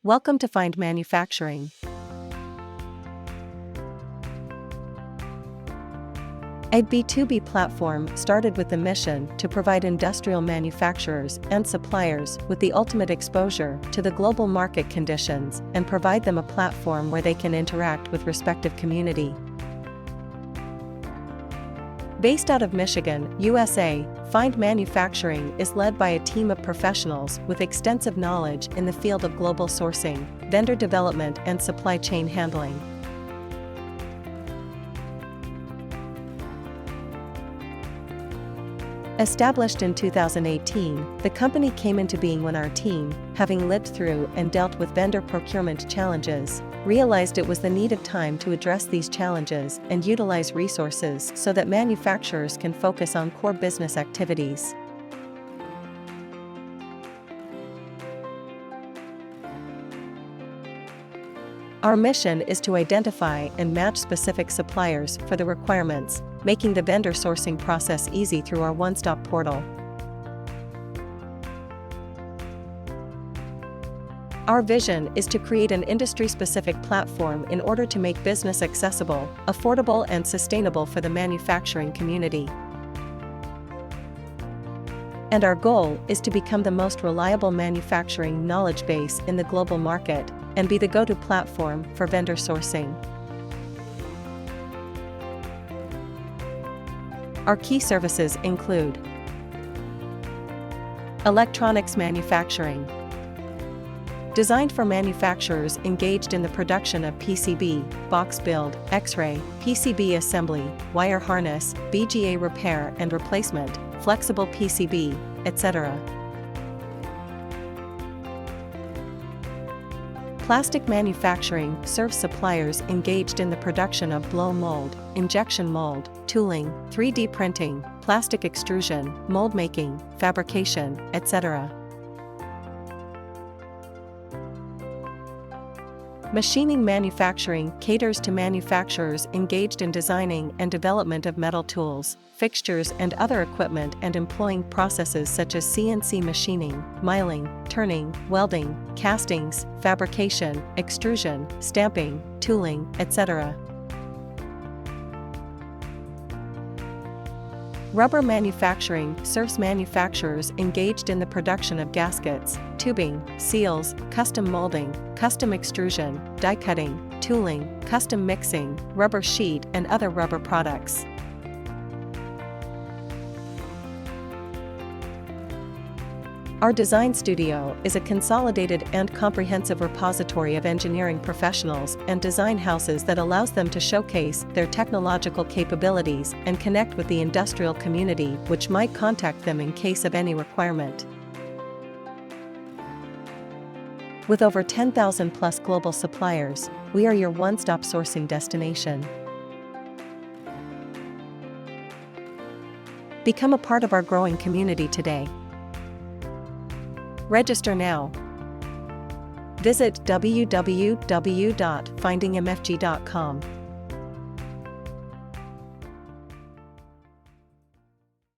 Welcome to Find Manufacturing, a B2B platform started with the mission to provide industrial manufacturers and suppliers with the ultimate exposure to the global market conditions and provide them a platform where they can interact with respective community. Based out of Michigan, USA, Find Manufacturing is led by a team of professionals with extensive knowledge in the field of global sourcing, vendor development and supply chain handling. Established in 2018, the company came into being when our team, having lived through and dealt with vendor procurement challenges, realized it was the need of time to address these challenges and utilize resources so that manufacturers can focus on core business activities. Our mission is to identify and match specific suppliers for the requirements, making the vendor sourcing process easy through our one-stop portal. Our vision is to create an industry-specific platform in order to make business accessible, affordable and sustainable for the manufacturing community. And our goal is to become the most reliable manufacturing knowledge base in the global market and be the go-to platform for vendor sourcing. Our key services include electronics manufacturing, designed for manufacturers engaged in the production of PCB, box build, X-ray, PCB assembly, wire harness, BGA repair and replacement, flexible PCB, etc. Plastic manufacturing serves suppliers engaged in the production of blow mold, injection mold, tooling, 3D printing, plastic extrusion, mold making, fabrication, etc. Machining manufacturing caters to manufacturers engaged in designing and development of metal tools, fixtures and other equipment and employing processes such as CNC machining, milling, turning, welding, castings, fabrication, extrusion, stamping, tooling, etc. Rubber manufacturing serves manufacturers engaged in the production of gaskets, tubing, seals, custom molding, custom extrusion, die cutting, tooling, custom mixing, rubber sheet and other rubber products. Our design studio is a consolidated and comprehensive repository of engineering professionals and design houses that allows them to showcase their technological capabilities and connect with the industrial community which might contact them in case of any requirement. With over 10,000 plus global suppliers, we are your one-stop sourcing destination. Become a part of our growing community today. Register now. Visit www.findingmfg.com.